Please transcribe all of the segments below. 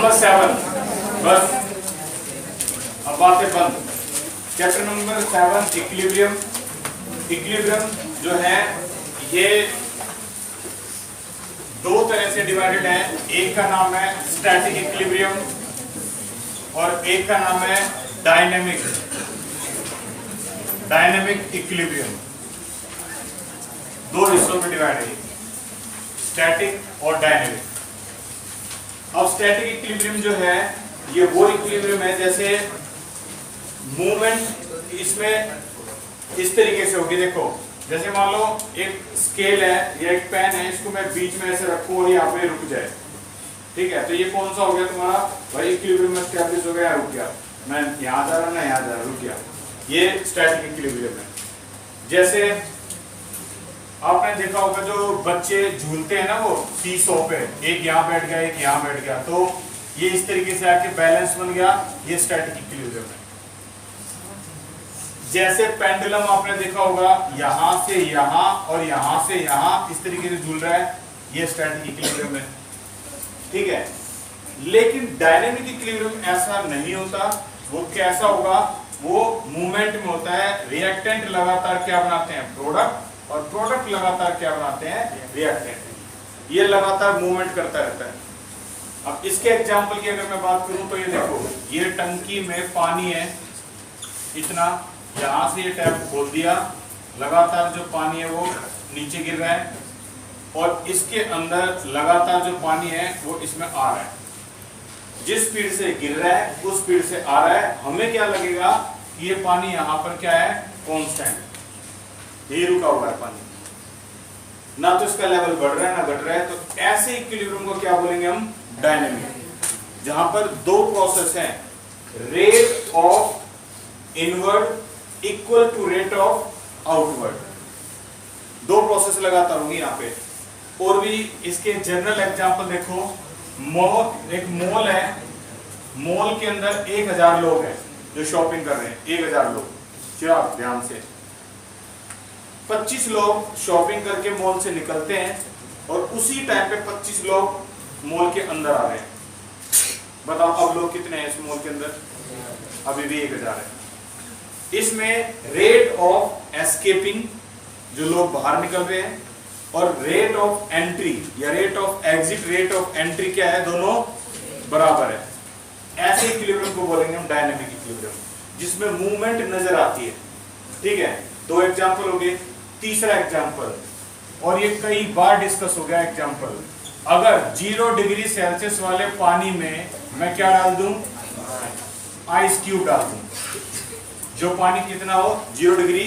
Number 7, बस अब बातें बंद। Chapter number 7 equilibrium. इक्विलिब्रियम जो है ये दो तरह से डिवाइडेड है। एक का नाम है स्टैटिक इक्विलिब्रियम और एक का नाम है डायनेमिक इक्विलिब्रियम। दो हिस्सों में डिवाइड है, स्टैटिक और डायनेमिक। अब स्टैटिक इक्विलिब्रियम जो है ये वो इक्विलिब्रियम है जैसे मूवमेंट इसमें इस तरीके से होगी। देखो जैसे मान लो एक स्केल है या एक पेन है, इसको मैं बीच में ऐसे रखूं और यहाँ पे रुक जाए, ठीक है, तो ये कौन सा हो गया तुम्हारा भाई इक्विलिब्रियम एस्टैब्लिश हो गया, रुक गया, मैं यहाँ जा रहा ना यहाँ जा रहा, रुक गया, ये स्टैटिक इक्विलिब्रियम है। जैसे आपने देखा होगा जो बच्चे झूलते हैं ना वो सीसॉ पे, एक यहाँ बैठ गया एक यहाँ बैठ गया, तो ये इस तरीके से आके बैलेंस बन गया, ये स्टैटिक इक्विलिब्रियम है। जैसे पेंडुलम आपने देखा होगा यहां से यहां और यहां से यहां इस तरीके से झूल रहा है, ये स्टैटिक इक्विलिब्रियम है, ठीक है। लेकिन डायनेमिक इक्विलिब्रियम ऐसा नहीं होता। वो कैसा होगा, वो मूवमेंट में होता है। रिएक्टेंट लगातार क्या बनाते हैं, प्रोडक्ट, और प्रोडक्ट लगातार क्या बनाते हैं, रिएक्टेंट। ये लगातार मूवमेंट करता रहता है। अब इसके एग्जांपल की अगर मैं बात करूं तो ये देखो, ये टंकी में पानी है इतना, यहां से ये टैप खोल दिया, लगातार जो पानी है वो नीचे गिर रहा है और इसके अंदर लगातार जो पानी है वो इसमें आ रहा है। जिस स्पीड से गिर रहा है उस स्पीड से आ रहा है। हमें क्या लगेगा कि ये पानी यहां पर क्या है, कांस्टेंट, यही रुका हुआ है पानी, ना तो इसका लेवल बढ़ रहा है ना घट रहा है। तो ऐसे इक्विलिब्रियम को क्या बोलेंगे हम, डायनेमिक, जहां पर दो प्रोसेस हैं, rate of inward equal to rate of outward, दो प्रोसेस लगातार होंगी यहाँ पे। और भी इसके जनरल एग्जांपल देखो, एक मॉल है, मॉल के अंदर 1000 लोग हैं जो शॉपिंग कर रहे हैं, 1000 लोग, चलो ध्यान से, 25 लोग शॉपिंग करके मॉल से निकलते हैं और उसी टाइम पे 25 लोग मॉल के अंदर आ रहे हैं। बताओ अब लोग कितने हैं इस मॉल के अंदर, अभी भी 1000 है। इसमें रेट ऑफ एस्केपिंग, जो लोग बाहर निकल रहे हैं, और रेट ऑफ एंट्री या rate of exit, rate of entry क्या है, दोनों बराबर है। ऐसे इक्विलिब्रियम को बोलेंगे हम डायनेमिक इक्विलिब्रियम, जिसमें मूवमेंट नजर आती है, ठीक है। दो एग्जांपल हो गए। तीसरा एग्जांपल, और ये कई बार डिस्कस हो गया एग्जांपल, अगर 0 डिग्री सेल्सियस वाले पानी में मैं क्या डाल दूं, आइस क्यूब डाल दूं, जो पानी कितना हो, 0 डिग्री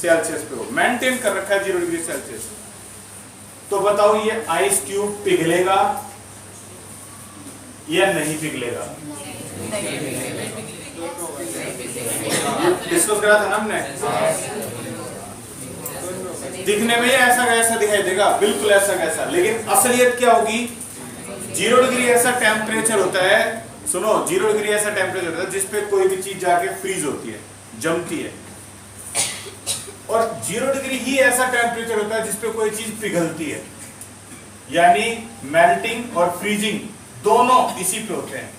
सेल्सियस पे हो, मेंटेन कर रखा है 0 डिग्री सेल्सियस। तो बताओ ये आइस क्यूब पिघलेगा या नहीं पिघलेगा, डिस्कस करा था ना हमने। दिखने में ये ऐसा कैसा दिखाई देगा, बिल्कुल ऐसा कैसा, लेकिन असलियत क्या होगी, 0 डिग्री ऐसा टेम्परेचर होता है, सुनो, 0 डिग्री ऐसा टेम्परेचर होता है जिसपे कोई भी चीज जाके फ्रीज होती है, जमती है, और 0 डिग्री ही ऐसा टेम्परेचर होता है जिसपे कोई चीज पिघलती है। यानी मेल्टिंग और फ्रीजिंग दोनों इसी पे होते हैं।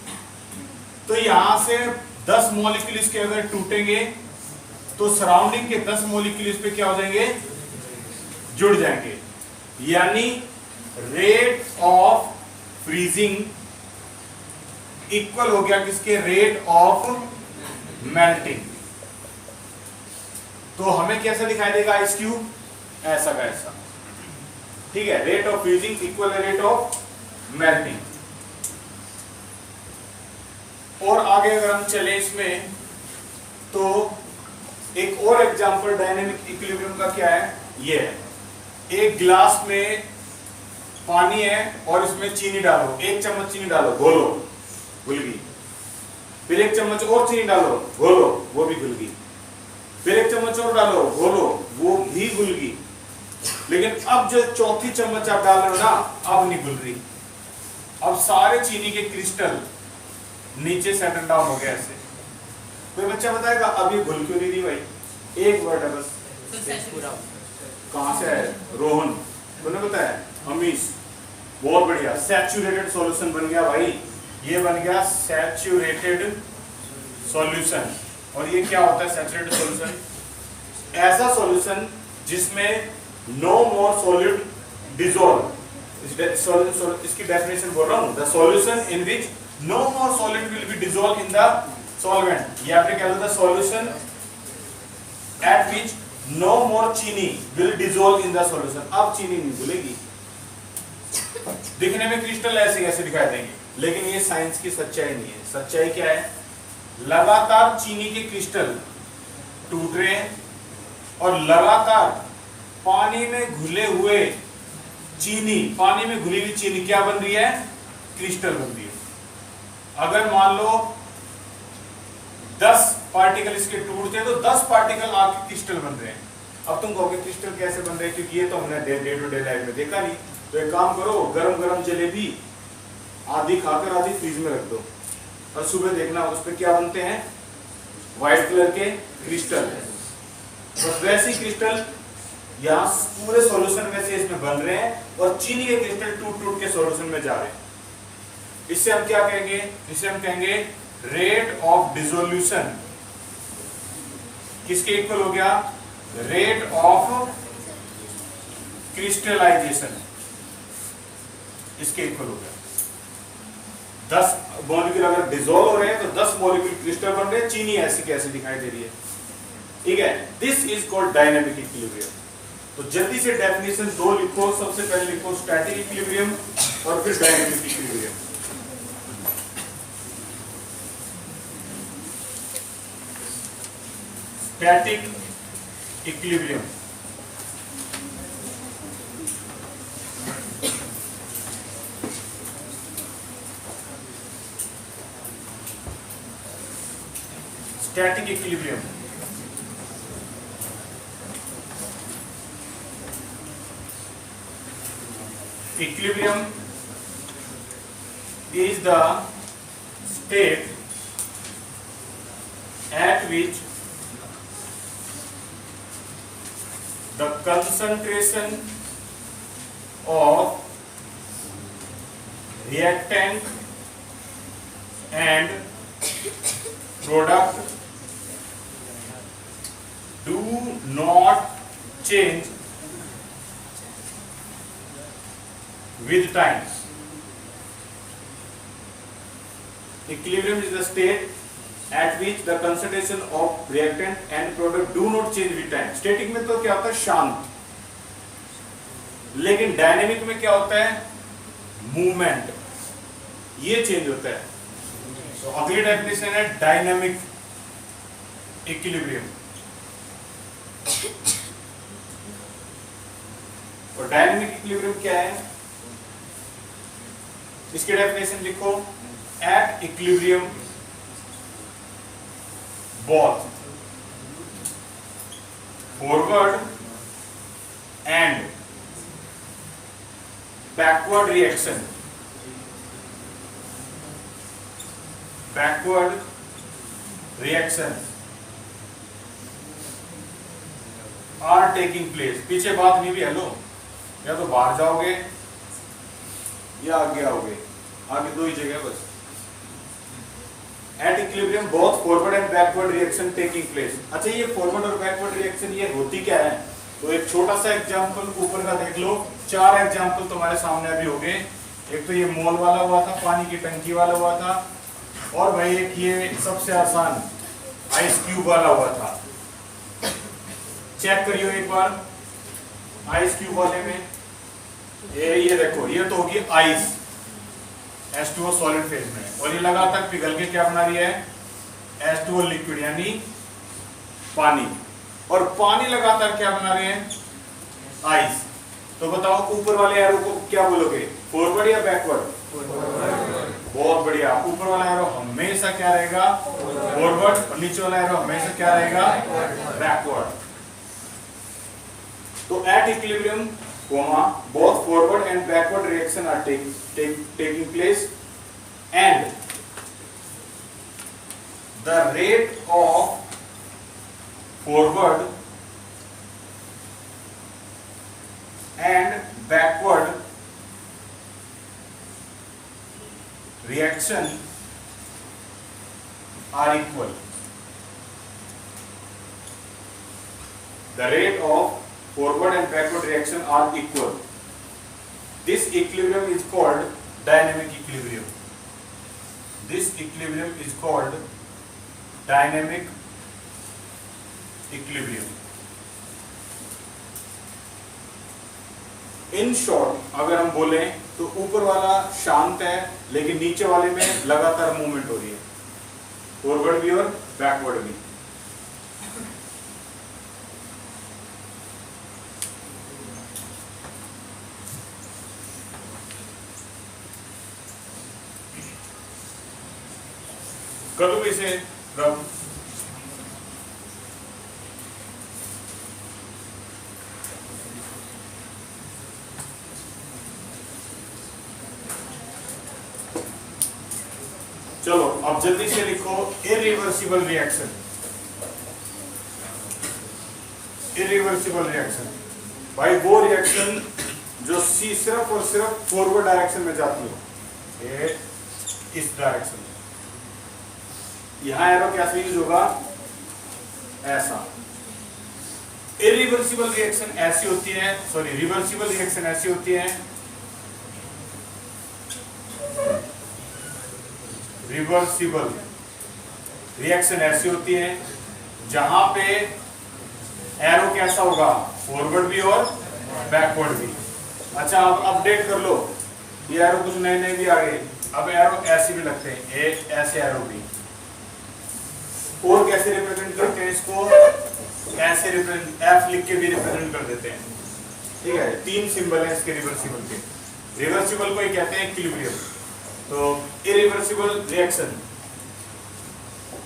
तो यहां से 10 मॉलिक्यूल्स के अगर टूटेंगे तो सराउंडिंग के 10 मॉलिक्यूल्स पे क्या हो जाएंगे, जुड़ जाएंगे। यानी रेट ऑफ फ्रीजिंग इक्वल हो गया किसके, रेट ऑफ मेल्टिंग। तो हमें कैसा दिखाई देगा आइस क्यूब, ऐसा का ऐसा, ठीक है। Rate of freezing equal rate of melting. और आगे अगर हम चले इसमें, तो एक और एग्जांपल डायनेमिक इक्विलिब्रियम का क्या है, ये है, एक गिलास में पानी है और इसमें चीनी डालो, 1 चम्मच चीनी डालो, घोलो, घुल गई, फिर 1 चम्मच और चीनी डालो, घोलो, वो भी घुल गई, फिर 1 चम्मच और डालो, घोलो, वो भी घुल गई। लेकिन अब जो चौथी चम्मच आप डाल रहे हो ना, अब नहीं घुल रही, अब सारे चीनी के क्रिस्टल नीचे सेटल डाउन हो गया ऐसे। कोई बच्चा बताएगा अभी घुल क्यों नहीं रही भाई, एक वर्ड है बस, कहां से है, रोहन, तुमने बताया, अमीश, बहुत बढ़िया, सैचुरेटेड सॉल्यूशन बन गया भाई, ये बन गया सैचुरेटेड सॉल्यूशन। और ये क्या होता है सैचुरेटेड सॉल्यूशन? ऐसा सॉल्यूशन जिसमें नो मोर सॉलिड डिसॉल्व। इसकी डेफिनेशन बोल रहा हूं, the solution in which no more solid will be dissolve in the solvent. ये आपने क्या बोला था? Solution at which no more cheeni will dissolve in the solution. अब चीनी नहीं घुलेगी। दिखने में क्रिस्टल ऐसे कैसे दिखाई देंगे, लेकिन ये साइंस की सच्चाई नहीं है। सच्चाई क्या है? लगातार चीनी के क्रिस्टल टूट रहे हैं और लगातार पानी में घुले हुए चीनी, पानी में घुली हुई चीनी क्या बन रही है? क्रिस्टल बन रही है। अगर मान लो 10 पार्टिकल इसके टूटते हैं तो 10 पार्टिकल आपके क्रिस्टल बन रहे हैं। अब तुम कहोगे क्रिस्टल कैसे बन रहे हैं, क्योंकि ये तो हमने डे टू डे लाइफ में देखा नहीं। तो एक काम करो, गरम गरम जलेबी आधी खाकर आधी फ्रीज में रख दो और सुबह देखना उस पर क्या बनते हैं? व्हाइट कलर के क्रिस्टल। बस वैसे क्रिस्टल यहाँ पूरे सॉल्यूशन में से इसमें बन रहे हैं और चीनी के क्रिस्टल टूट टूट के सॉल्यूशन में जा रहे हैं। इससे हम क्या कहेंगे? इसे हम कहेंगे रेट ऑफ डिसोल्यूशन। किसके इक्वल हो गया? रेट ऑफ क्रिस्टलाइजेशन, इसके इक्वल हो गया। 10 मॉलिक्यूल अगर डिसॉल्व हो रहे हैं तो 10 मॉलिक्यूल क्रिस्टल बन रहे हैं। चीनी ऐसी कैसे दिखाई दे रही है? ठीक है, this is called dynamic equilibrium. तो जल्दी से डेफिनेशन 2 लिखो। सबसे पहले लिखो स्टैटिक इक्विलिब्रियम और फिर dynamic equilibrium. Static equilibrium static equilibrium equilibrium is the state at which the concentration of reactant and product do not change with time. Equilibrium is the state at which the concentration of reactant and product do not change with time. Static में तो क्या होता है? शांत। लेकिन dynamic में क्या होता है? मूवमेंट, ये चेंज होता है। तो अगली डेफिनेशन है डायनेमिक इक्विलिब्रियम। और डायनेमिक इक्विलिब्रियम क्या है? इसकी डेफिनेशन लिखो, at equilibrium both forward and backward reaction are taking place। पीछे बात नहीं भी, हेलो, या तो बाहर जाओगे या आगे आओगे, आगे दो ही जगह बस। At equilibrium both forward and backward reaction taking place। अच्छा, ये forward और backward reaction ये होती क्या है? तो एक छोटा सा एग्जांपल ऊपर का देख लो। 4 एग्जांपल तुम्हारे सामने अभी हो गए। एक तो ये मोल वाला हुआ था, पानी की टंकी वाला हुआ था, और भाई एक ये सबसे आसान आइस क्यूब वाला हुआ था। चेक करियो एक बार आइस क्यूब वाले में। ये देखो, ये तो होगी आइस, H2O सॉलिड फेज में, और ये लगातार पिघल के क्या बना रही है? H2O लिक्विड, यानी पानी। और पानी लगातार क्या बना रहे हैं? आइस। तो बताओ ऊपर वाले एरो को क्या बोलोगे? फॉरवर्ड या बैकवर्ड? बहुत बढ़िया। ऊपर वाला एरो हमेशा क्या रहेगा? फॉरवर्ड, और नीचे वाला एरो हमेशा क्या रहेगा? बैकवर्ड। तो at equilibrium both forward and backward reaction are taking place, and the rate of forward and backward reaction are equal. The rate of forward and backward reaction are equal. This equilibrium is called dynamic equilibrium. This equilibrium is called dynamic equilibrium. In short, अगर हम बोलें तो ऊपर वाला शांत है लेकिन नीचे वाले में लगातार मूवमेंट हो रही है, फॉरवर्ड भी और बैकवर्ड भी। करो इसे रब। चलो अब जल्दी से लिखो इरिवर्सिबल रिएक्शन। इरिवर्सिबल रिएक्शन भाई वो रिएक्शन जो सिर्फ और सिर्फ फॉरवर्ड डायरेक्शन में जाती हो, ये इस डायरेक्शन में। यहां एरो कैसे यूज होगा, ऐसा। इरिवर्सिबल रिएक्शन ऐसी होती है, सॉरी रिवर्सिबल रिएक्शन ऐसी होती है, रिवर्सिबल रिएक्शन ऐसी होती है जहां पे एरो कैसा होगा, फॉरवर्ड भी और बैकवर्ड भी। अच्छा अब अपडेट कर लो, ये एरो कुछ नए नए भी आ गए। अब एरो ऐसे भी लगते हैं, एक ऐसे एरो भी। और कैसे रिप्रेजेंट करते हैं इसको, ऐसे रिप्रेजेंट, एफ लिख के भी रिप्रेजेंट कर देते हैं। ठीक है, तीन सिंबल है इसके रिवर्सिबल के। रिवर्सिबल को ही कहते हैं इक्विलिब्रियम। तो इरिवर्सिबल रिएक्शन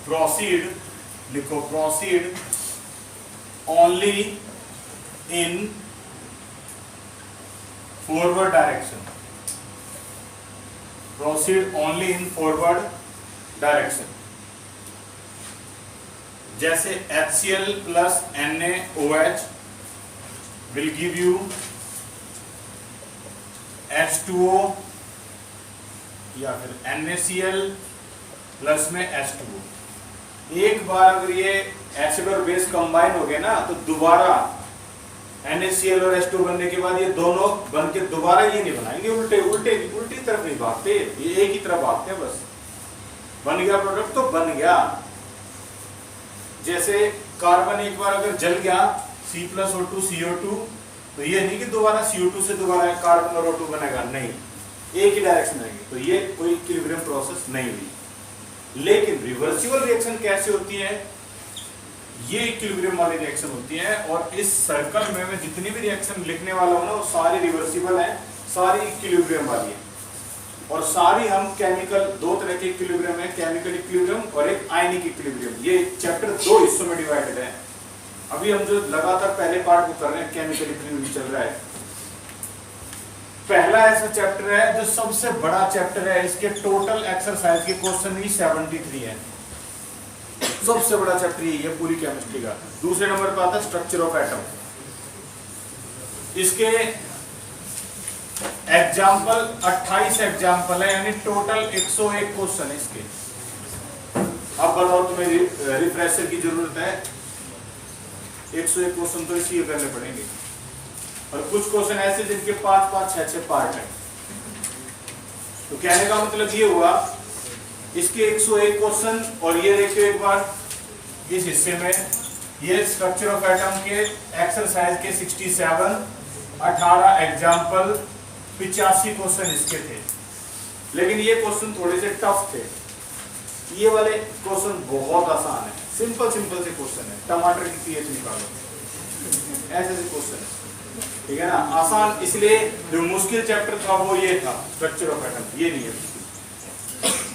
प्रोसीड, लिखो proceed only in forward direction. Proceed only in forward direction. जैसे HCl plus NaOH will give you H2O या फिर NaCl प्लस में H2O। एक बार अगर ये एसिड और बेस कंबाइन हो गए ना तो दोबारा NaCl और H2O बनने के बाद ये दोनों बन के दोबारा ये नहीं बनाएंगे, उल्टी तरफ नहीं भागते, ये एक ही तरफ भागते हैं बस। बन गया प्रोडक्ट तो बन गया। जैसे कार्बन एक बार अगर जल गया C+O2 CO2, तो ये नहीं कि दोबारा CO2 से दोबारा कार्बन और O2 बनेगा, नहीं, एक ही डायरेक्शन रहेगी। तो ये कोई इक्विलिब्रियम प्रोसेस नहीं हुई। लेकिन रिवर्सिबल रिएक्शन कैसे होती है, ये इक्विलिब्रियम वाली रिएक्शन होती है। और इस सर्कल में मैं जितनी भी रिएक्शन लिखने वाला हूं ना वो सारी रिवर्सिबल है, सारी इक्विलिब्रियम वाली है। और सारी हम केमिकल, दो तरह के इक्विलिब्रियम है, केमिकल इक्विलिब्रियम और एक आयनिक इक्विलिब्रियम। ये चैप्टर दो हिस्सों में डिवाइडेड है। अभी हम जो लगातार पहले पार्ट को कर रहे हैं, केमिकल इक्विलिब्रियम चल रहा है। पहला ऐसा चैप्टर है जो सबसे बड़ा चैप्टर है, इसके टोटल एक्सरसाइज के क्वेश्चन ही 73 है। सबसे बड़ा चैप्टर ये पूरी केमिस्ट्री का। दूसरे नंबर पर आता है स्ट्रक्चर ऑफ एटम। इसके एग्जाम्पल 28 एग्जाम्पल है, यानी टोटल 101 क्वेश्चन है इसके। अब बताओ तुम्हें रिफ्रेशर की जरूरत है, 101 क्वेश्चन तो इसलिए करने पड़ेंगे। और कुछ क्वेश्चन ऐसे जिनके 5-5, 6-6 पार्ट है। तो कहने का मतलब ये हुआ, इसके 101 क्वेश्चन। और ये देखिए एक बार इस हिस्से में, ये स्ट्रक्चर ऑफ एटम के एक्सरसाइज के 67, 18 एग्जाम्पल, 85 क्वेश्चन इसके थे। लेकिन ये क्वेश्चन थोड़े से टफ थे। ये वाले क्वेश्चन बहुत आसान है, सिंपल से क्वेश्चन है। टमाटर की पीएच निकालो, ऐसे क्वेश्चन है, ठीक है ना, आसान। इसलिए जो मुश्किल चैप्टर था वो ये था, स्ट्रक्चर ऑफ एटम। ये नहीं है,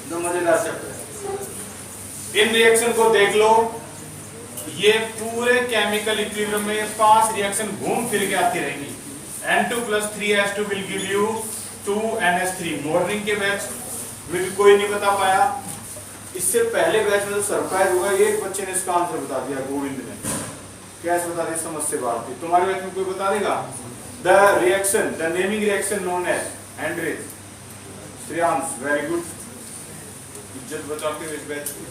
जो मजेदार चैप्टर है। इन रिएक्शन को देख लो, ये पूरे केमिकल इक्विलिब्रियम में 5 रिएक्शन घूम फिर के आती रहेंगी। N2 + 3H2 will give you 2NH3। Morning के बैच में कोई नहीं बता पाया। इससे पहले बैच में तो सरप्राइज होगा, एक बच्चे ने इसका आंसर बता दिया, गोविंद ने। कैसे बता दिया, समझ से बात थी। तुम्हारे बैच में कोई बता देगा? The naming reaction known as एंड्रेज। Shreyansh, very good. इज्जत बचाते हुए इस बैच की।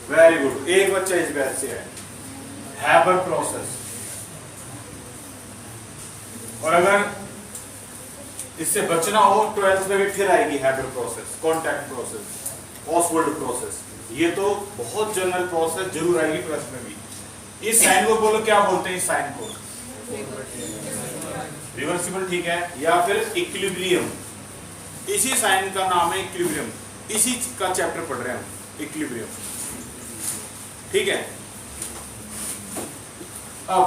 वेरी गुड, एक बच्चा इस बैच से है। हैबर प्रोसेस, और अगर इससे बचना हो 12th में भी फिर आएगी Haber process, contact process, Oswald process. ये तो बहुत जनरल प्रोसेस जरूर आएगी 12th में भी। इस साइन को बोलो, क्या बोलते हैं इस साइन को? रिवर्सिबल, ठीक है, या फिर इक्विलिब्रियम। इसी साइन का नाम है इक्विलिब्रियम, इसी का चैप्टर पढ़ रहे हैं हम, इक्विलिब्रियम, ठीक है। अब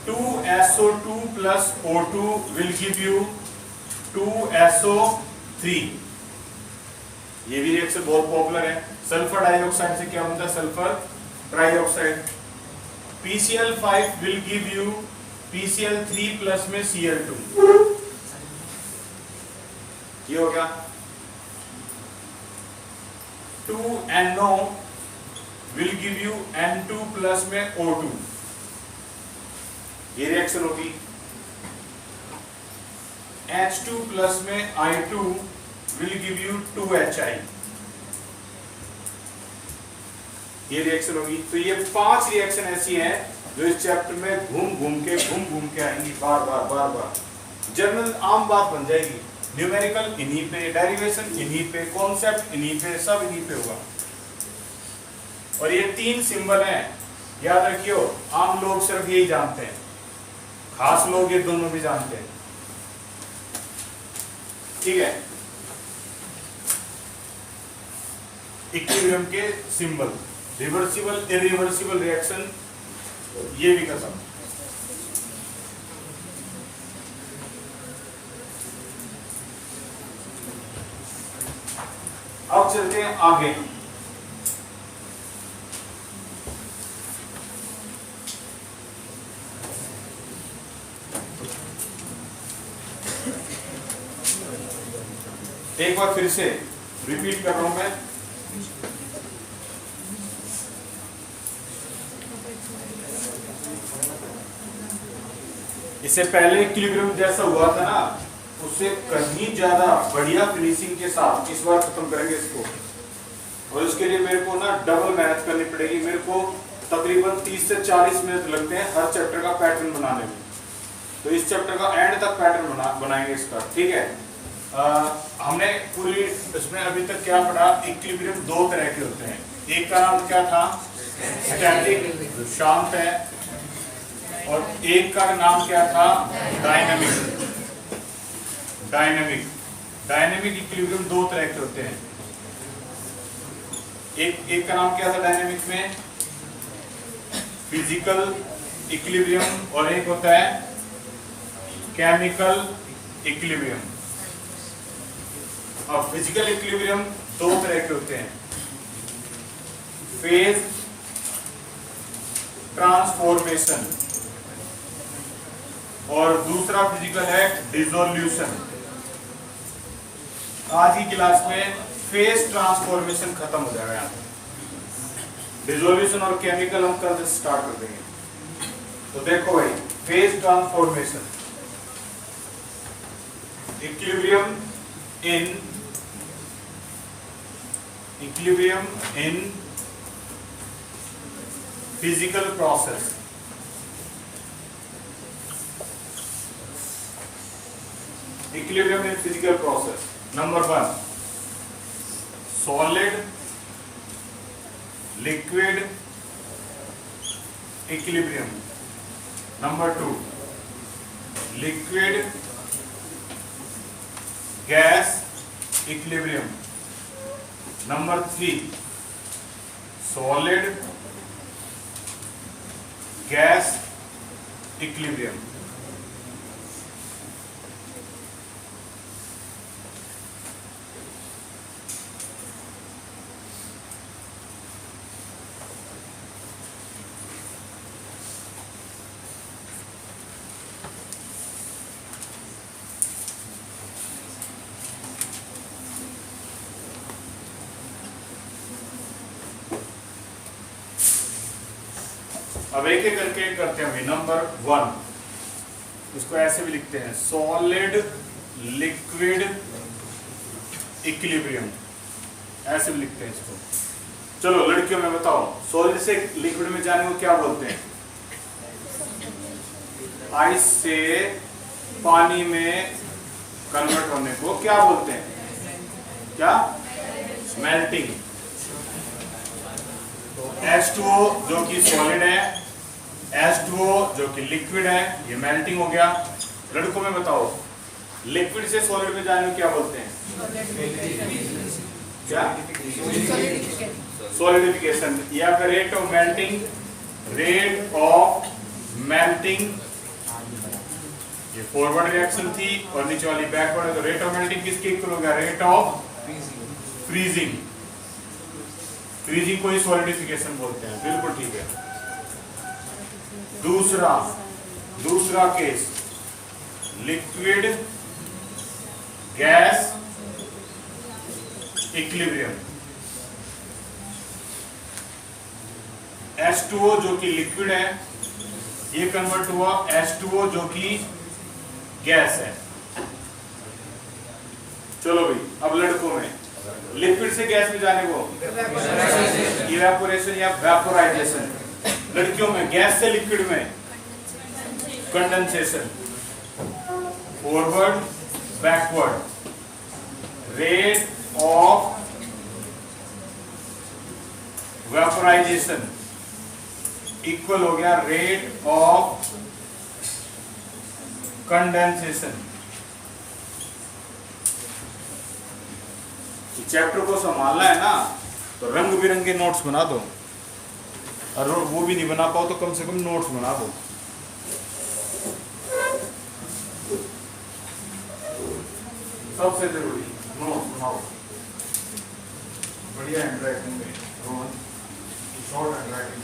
2SO2 plus O2 will give you 2SO3। ये भी रिएक्शन बहुत पॉपुलर है। सल्फर डाइऑक्साइड से क्या बनता है? Sulphur trioxide. PCl5 will give you PCl3 plus में Cl2। ये हो गया। 2NO will give you N2 plus में O2। ये रिएक्शन होगी। H2 प्लस में I2 will give you 2HI। ये रिएक्शन होगी। तो ये 5 रिएक्शन ऐसी हैं जो इस चैप्टर में घूम घूम के आएंगी, बार बार। जनरल आम बात बन जाएगी। न्यूमेरिकल इन्हीं पे, डेरिवेशन इन्हीं पे, कॉन्सेप्ट इन्हीं पे, सब इन्हीं पे होगा। और ये 3 सिंबल हैं, याद रखियो। आम लोग सिर्फ यही जानते हैं, खास लोग ये दोनों भी जानते हैं, ठीक है। इक्विलिब्रियम के सिंबल, रिवर्सिबल, इरिवर्सिबल रिएक्शन, ये भी खत्म। अब चलते हैं आगे। एक बार फिर से रिपीट कर रहा हूं मैं। इससे पहले इक्विलिब्रियम जैसा हुआ था ना, उससे कहीं ज्यादा बढ़िया फिनिशिंग के साथ इस बार खत्म करेंगे इसको। और इसके लिए मेरे को ना डबल मेहनत करनी पड़ेगी। मेरे को तकरीबन 30 से 40 मिनट लगते हैं हर चैप्टर का पैटर्न बनाने में। तो इस चैप्टर का एंड तक पैटर्न बनाएंगे इसका, ठीक है। हमने पूरी इसमें अभी तक क्या पढ़ा? इक्विलिब्रियम 2 तरह के होते हैं। एक का नाम क्या था? स्टैटिक, जो शांत है, और एक का नाम क्या था? डायनामिक। डायनामिक इक्विलिब्रियम 2 तरह के होते हैं। एक का नाम क्या था डायनामिक में? फिजिकल इक्विलिब्रियम, और एक होता है केमिकल इक्विलिब्रियम। अब फिजिकल इक्विलिब्रियम 2 तरह के होते हैं, फेज ट्रांसफॉर्मेशन, और दूसरा फिजिकल है डिसोल्यूशन। आज की क्लास में फेज ट्रांसफॉर्मेशन खत्म हो जाएगा यहाँ पे। डिसोल्यूशन और केमिकल हम कल से स्टार्ट कर देंगे। तो देखो भाई, phase transformation, equilibrium in physical process। Equilibrium in physical process। Number 1, solid liquid equilibrium। Number 2, liquid gas equilibrium। Number 3, solid gas equilibrium। अब एक एक करके करते हैं। नंबर 1, इसको ऐसे भी लिखते हैं, सॉलिड लिक्विड इक्विलिब्रियम, ऐसे भी लिखते हैं इसको। चलो लड़कियों में बताओ, सॉलिड से लिक्विड में जाने को क्या बोलते हैं? आइस से पानी में कन्वर्ट होने को क्या बोलते हैं? क्या? मेल्टिंग। H2O जो कि सॉलिड है, H2O जो कि लिक्विड है, ये मेल्टिंग हो गया। लड़कों में बताओ, लिक्विड से सॉलिड में जाने को क्या बोलते हैं? क्या? सॉलिडिफिकेशन। या फिर rate of melting, rate of melting, ये फॉरवर्ड रिएक्शन थी और नीचे वाली बैकवर्ड है, तो रेट ऑफ मेल्टिंग किसके इक्वल हो गया? Rate of freezing. फ्रीजिंग को ही सॉलिडिफिकेशन बोलते हैं, बिल्कुल ठीक है। दूसरा case, liquid gas equilibrium. H2O जो कि लिक्विड है, ये कन्वर्ट हुआ H2O जो कि गैस है। चलो भाई, अब लड़कों में लिक्विड से गैस में जाने को इवेपोरेशन या वेपोराइजेशन। लड़कियों में गैस से लिक्विड में condensation. Forward backward, rate of vaporisation equal हो गया रेट ऑफ कंडेंसेशन। चैप्टर को संभालना है ना, तो रंग बिरंगे नोट्स बना दो, और वो भी नहीं बना पाओ तो कम से कम नोट्स बना दो। सबसे जरूरी नोट्स बनाओ, बढ़िया हैंडराइटिंग में, शॉर्ट हैंडराइटिंग।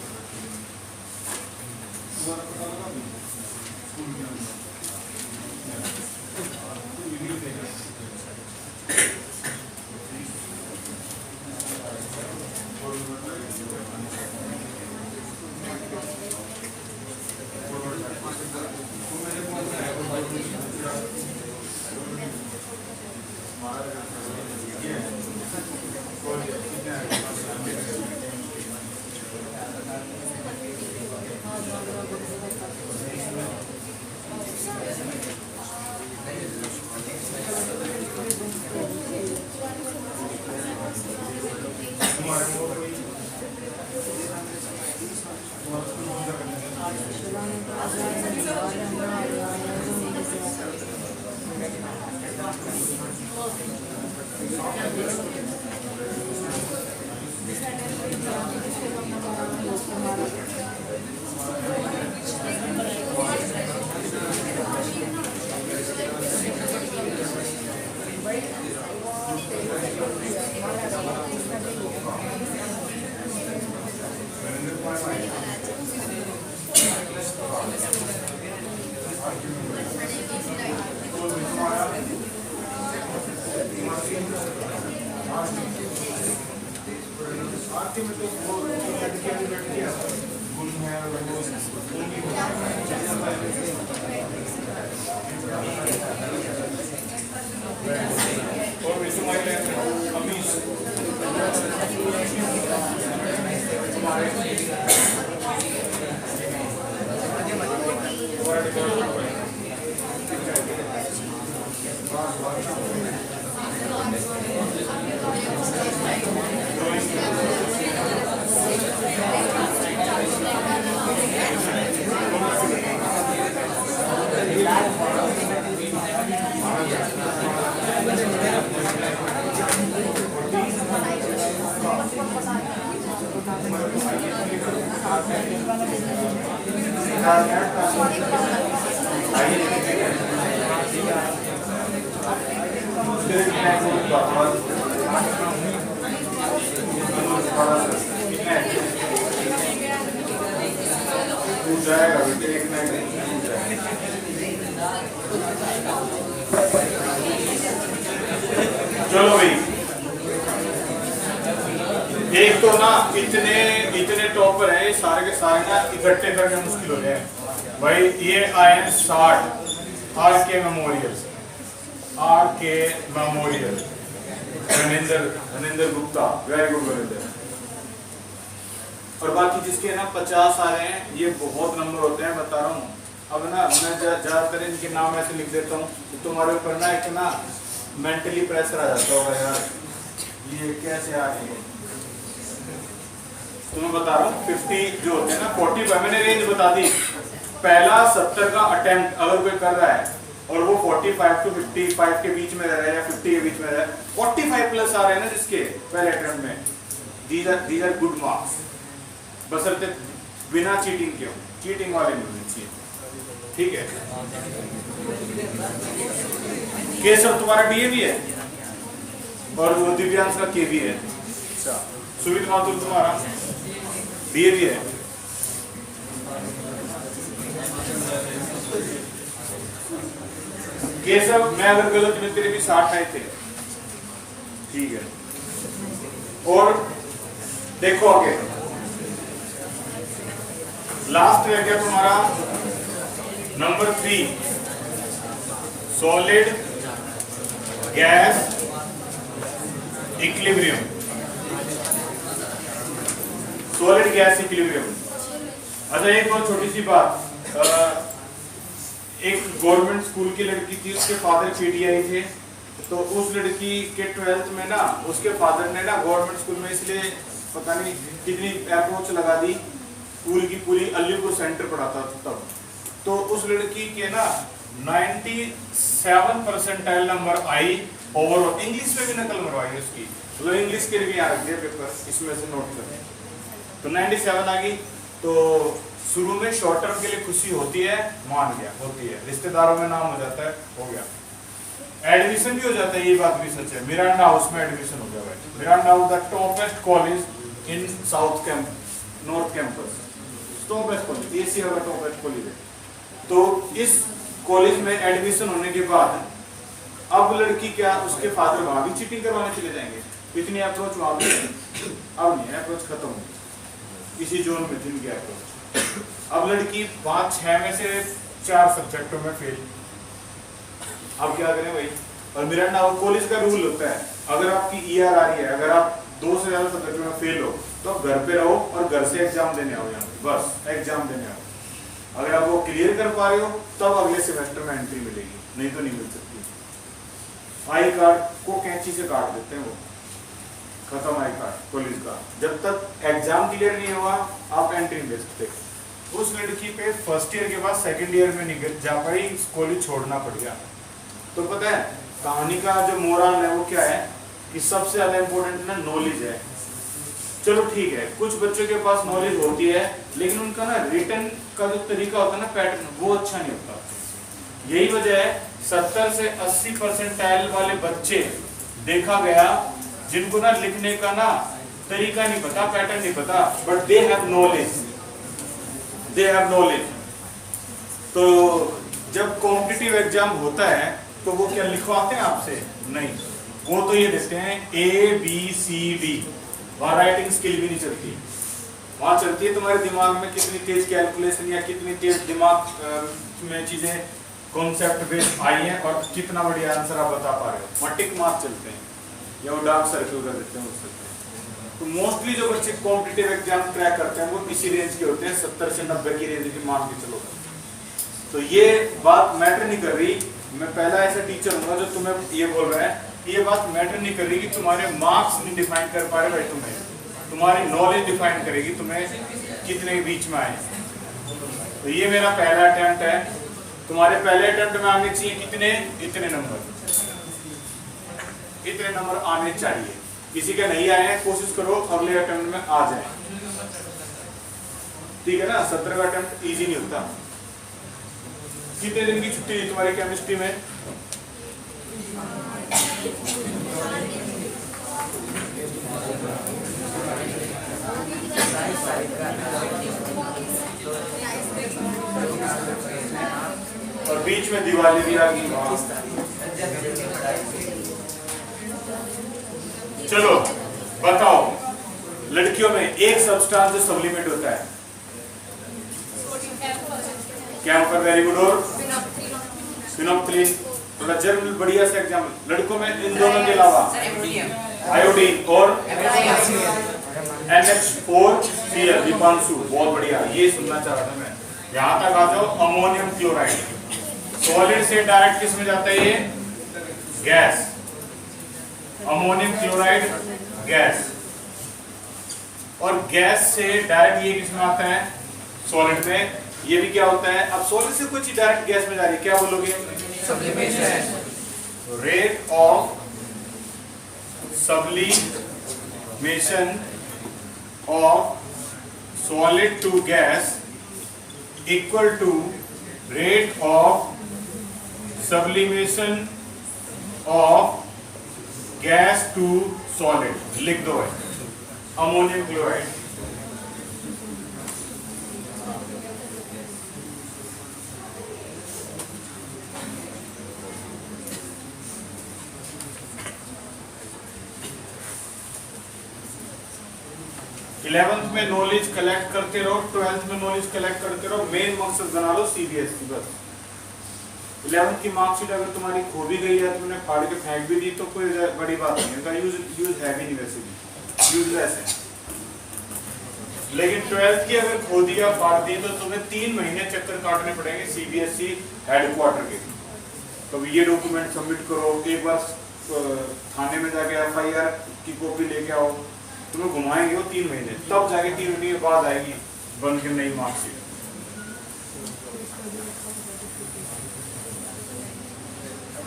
चलो भाई, एक तो ना इतने टॉपर है, ये सारे के सारे ना इकट्ठे करने मुश्किल हो जाए भाई। ये आए हैं 60 आर के memorial, RK memorial, Raninder Gupta, very good Raninder. और बाकी जिसके ना 50 आ रहे हैं, ये बहुत नंबर होते हैं, बता रहा हूँ। अब ना मैं ज्यादातर इनके नाम ऐसे लिख देता हूँ तो तुम्हारे ऊपर ना एक ना मेंटली प्रेशर आ जाता होगा यार, ये कैसे आ गए। तो मैं बता रहा हूँ 50 जो होते हैं ना 45, मैंने रेंज बता दी। पहला 70 का अटेम्प्ट अगर कोई कर रहा है और वो 45 to 55 के बीच में रह रहा है या 50 के बीच में रह रहा है, 45 प्लस आ रहे हैं ना जिसके पहले अटेम्प्ट में, these are गुड मार्क्स, बशर्ते बिना चीटिंग के हो, चीटिंग वाले नहीं होने चाहिए, ठीक है। केशव तुम्हारा डीएवी है और वो दिव्यांश का केवी है। अच्छा, सुमित माथुर तुम्हारा डीएवी है। केशव मैं अगर गलत में तेरे भी 60 आए थे, ठीक है। और देखो आगे लास्ट रह गया तुम्हारा number 3, solid gas equilibrium. Solid gas equilibrium. अच्छा एक और छोटी सी बात, एक गवर्नमेंट स्कूल की लड़की थी, उसके फादर पीटीआई थे, तो उस लड़की के 12th में ना उसके फादर ने ना गवर्नमेंट स्कूल में इसलिए पता नहीं कितनी अप्रोच लगा दी, पूरी की पूरी अलीपुर सेंटर पढ़ाता था तब, तो उस लड़की के ना 97 परसेंटाइल नंबर आई ओवरऑल। इंग्लिश में भी नकल मरवाई उसकी, तो इंग्लिश के लिए यहाँ रख दिया पेपर, इसमें से नोट करें। तो 97 आ गई, तो शुरू में शॉर्ट टर्म के लिए खुशी होती है, मान गया, होती है, रिश्तेदारों में नाम हो जाता है, हो गया, एडमिशन भी हो जाता है, ये बात भी सच है। मिरांडा हाउस में एडमिशन हो गया भाई, Miranda house the toppest college in south camp, north campus, toppest college, Asia का टॉपेस्ट कॉलेज है। तो इस कॉलेज में एडमिशन होने के बाद अब लड़की क्या, उसके फादर वहां भी चीटिंग करवाने चले जाएंगे, इतनी अप्रोच वहां पे अब नहीं है, अप्रोच खत्म हो गई, इसी जोन में जिनकी अप्रोच। अब लड़की 5-6 में से 4 सब्जेक्टों में फेल, अब क्या करें भाई। और मिरांडा कॉलेज का रूल होता है, अगर आपकी ईआर आ रही है, अगर आप 2 से ज्यादा सब्जेक्टों में फेल हो तो आप घर पे रहो और घर से एग्जाम देने आओ, यहाँ बस एग्जाम देने आओ। अगर आप वो क्लियर कर पा रहे हो तब अगले सेमेस्टर में एंट्री मिलेगी, नहीं तो नहीं मिल सकती। आई कार्ड को कैंची से काट देते हैं, वो खत्म आई कार्ड कॉलेज का, जब तक एग्जाम क्लियर नहीं हुआ आप एंट्री ले सकते। उस लड़की पे फर्स्ट ईयर के बाद सेकंड ईयर में नहीं जा पाई, कॉलेज छोड़ना पड़ गया। तो पता है कहानी का जो मोरल है वो क्या है कि सबसे ज्यादा इंपॉर्टेंट ना नॉलेज है। चलो ठीक है, कुछ बच्चों के पास नॉलेज होती है लेकिन उनका ना रिटर्न का जो तरीका होता है ना, पैटर्न, वो अच्छा नहीं होता। यही वजह है 70 से 80 परसेंटाइल वाले बच्चे देखा गया जिनको ना लिखने का ना तरीका नहीं पता, पैटर्न नहीं पता, but they have knowledge, they have knowledge. तो जब कॉम्पिटिटिव एग्जाम होता है तो वो क्या लिखवाते हैं आपसे? नहीं, वो तो ये देते हैं ABCD, वहां राइटिंग स्किल भी नहीं चलती, वहां चलती है तुम्हारे दिमाग में कितनी तेज कैलकुलेशन या कितनी तेज दिमाग में चीजें कॉन्सेप्ट बेस्ड आई हैं और कितना बढ़िया आंसर आप बता पा रहे हो, वहां टिक मार्क चलते हैं या वो डार्क सर्कल कर देते हैं उस सकते हैं। तो मोस्टली जो बच्चे कॉम्पिटिटिव एग्जाम क्रैक करते हैं वो इसी रेंज के होते हैं, 70 से 90 की रेंज की मान के चलो। तो ये बात मैटर नहीं कर रही, मैं पहला ऐसा टीचर हूँ जो तुम्हें ये बोल रहा है, ये बात मैटर नहीं कर रही कि तुम्हारे मार्क्स नहीं डिफाइन कर पा रहे भाई, तुम्हारी नॉलेज डिफाइन करेगी तुम्हें कितने के बीच में आए। तो ये मेरा पहला अटेम्प्ट है, तुम्हारे पहले अटेम्प्ट में आने चाहिए कितने, इतने नंबर, इतने नंबर आने चाहिए। किसी के नहीं आए हैं, कोशिश करो अगले अटेम्प्ट में आ जाए, ठीक है ना। 17 का अटेम्प्ट इजी नहीं होता। कितने दिन की छुट्टी थी तुम्हारी केमिस्ट्री में? और बीच में दिवाली भी आ गई। चलो बताओ, लड़कियों में एक सब्सटेंस जो सब्लिमेट होता है, कैम्फर, वेरी गुड, और फिनोप्थलीन, थोड़ा जनरल बढ़िया से एग्जाम्पल, लड़कों में इन दोनों के अलावा आयोडीन और NH4Cl, दीपांशु, बहुत बढ़िया, ये सुनना चाह रहा था मैं। यहाँ तक आ जाओ, अमोनियम क्लोराइड, सॉलिड से डायरेक्ट किस में जाता है ये? गैस। अमोनियम क्लोराइड गैस, और गैस से डायरेक्ट ये किस में आता है? सॉलिड में। ये भी क्या होता है? अब सॉलिड से कोई चीज डायरेक्ट गैस में जा रही है, क्या बोलोगे? Sublimation. Rate of sublimation of solid to gas equal to rate of sublimation of gas to solid. लिख दो है अमोनियम क्लोराइड। इलेवेंथ में नॉलेज कलेक्ट करते रहो, ट्वेल्थ में नॉलेज कलेक्ट करते रहो, मेन मकसद बना लो CBSE बस। 11th की मार्कशीट अगर तुम्हारी खो भी गई है, तुमने फाड़ के फेंक भी दी तो कोई बड़ी बात नहीं है, इनका यूज है भी नहीं, वैसे भी यूजलेस है। लेकिन 12th की अगर खो दिया, फाड़ दी, तो तुम्हें 3 महीने चक्कर काटने पड़ेंगे CBSE हेडक्वार्टर के। कभी ये डॉक्यूमेंट सबमिट करो, एक बार थाने में जाके FIR की कॉपी लेके आओ, तुम्हें घुमाएंगे वो 3 महीने, तब जाके 3 महीने के बाद आएगी बन के नई मार्कशीट।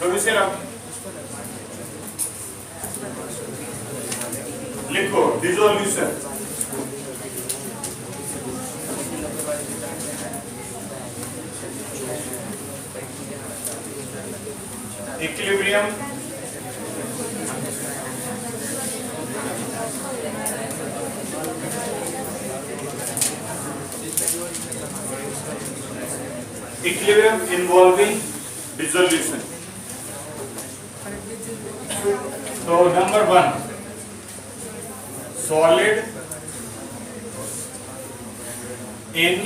कभी से लिखो dissolution, equilibrium, equilibrium involving dissolution. So number 1, solid in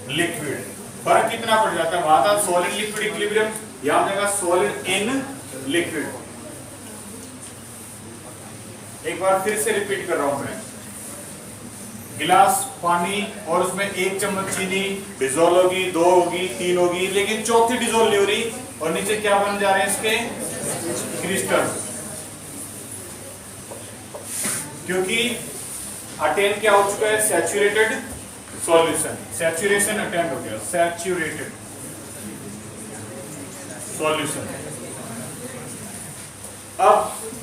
liquid, फर्क कितना पड़ जाता है? वहां था सॉलिड लिक्विड इक्विलिब्रियम, यहां जाएगा सॉलिड इन लिक्विड। एक बार फिर से रिपीट कर रहा हूं मैं, गिलास पानी और उसमें 1 चम्मच चीनी डिजोल्व होगी, 2 होगी, 3 होगी, लेकिन चौथी डिजोल्व नहीं हो रही, और नीचे क्या बन जा रहे हैं इसके? क्रिस्टल। क्योंकि अटेन क्या हो चुका है? सैचुरेटेड सॉल्यूशन, सैचुरेशन अटेन हो गया, सैचुरेटेड सॉल्यूशन। अब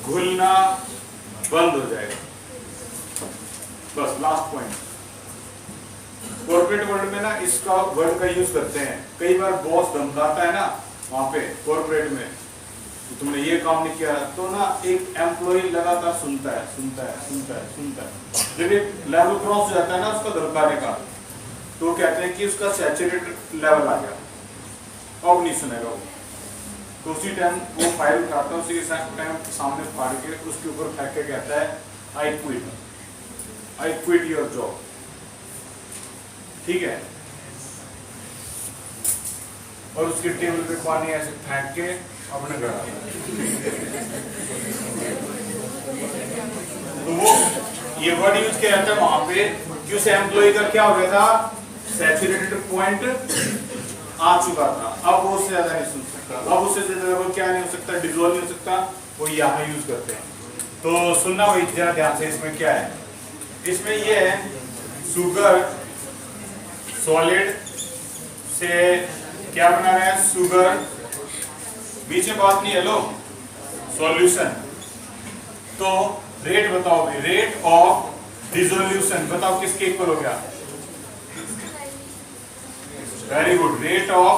घुलना बंद हो जाएगा। बस लास्ट पॉइंट, कॉर्पोरेट वर्ल्ड में ना इसका वर्ड का यूज करते हैं, कई बार बॉस धमकाता है ना वहां पे कॉर्पोरेट में, तो तुमने ये काम नहीं किया, तो ना एक एम्प्लॉय लगातार सुनता है, जब एक लेवल क्रॉस हो जाता है ना उसका धमकाने का, तो कहते हैं कि उसका सैचुरेटेड लेवल आ गया, अब नहीं सुनेगा वो, तो उसी टाइम वो फाइल उठाता है, उसी टाइम सामने फाड़ के उसके ऊपर फेंक के कहता है I quit your job। ठीक है, और उसके टेबल पे पानी ऐसे फेंक के अपने घर आता है। तो वो ये वर्ड यूज किया जाता है वहां पे कि उस एम्प्लॉय का क्या हो गया था? सैचुरेटेड पॉइंट आ चुका था, अब वो उससे ज्यादा नहीं सुन सकता, अब उससे ज्यादा वो क्या नहीं हो सकता? डिसॉल्व नहीं हो सकता, वो यहाँ यूज करते हैं। तो सुनना भाई जरा ध्यान से, इसमें क्या है? इसमें ये है शुगर सॉलिड से क्या बना रहे हैं? शुगर, बीच में बात नहीं है लो, सॉल्यूशन। तो रेट बताओ भाई, रेट ऑफ डिसोल्यूशन बताओ किसके इक्वल हो गया? Very good, rate of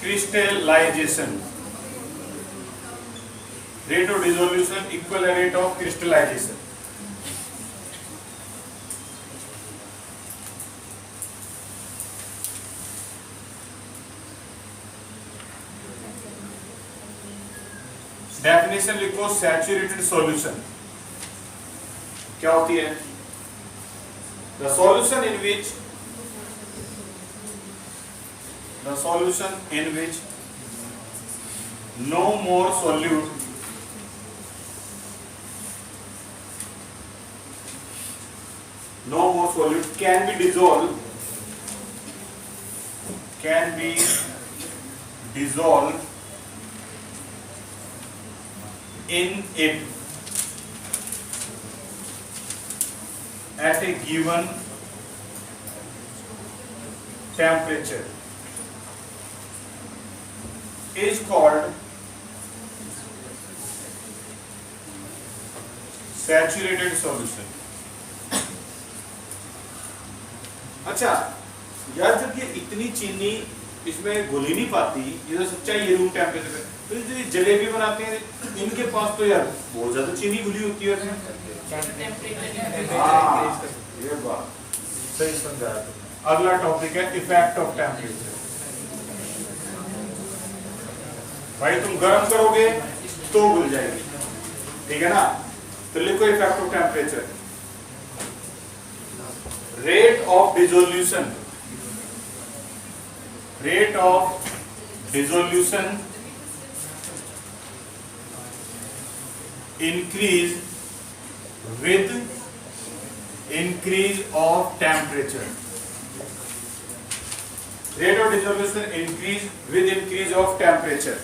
crystallisation. Rate of dissolution equal है रेट ऑफ क्रिस्टलाइजेशन। डेफिनेशन लिखो, सैचुरेटेड सॉल्यूशन क्या होती है? The solution in which the solution in which no more solute can be dissolved in it at a given temperature is called saturated solution. अच्छा यार, जब ये इतनी चीनी इसमें घुल ही नहीं पाती, ये तो सच्चाई है रूम टेम्परेचर पे, तो जो जलेबी बनाते हैं इनके पास तो यार बहुत ज्यादा चीनी घुली होती है उसमें। ये बात सही समझाया। अगला टॉपिक है इफेक्ट ऑफ टेम्परेचर। भाई तुम गर्म करोगे तो घुल जाएगी, ठीक है ना। तो लिखो effect of temperature. Rate of dissolution increase with increase of temperature. Rate of dissolution increase with increase of temperature.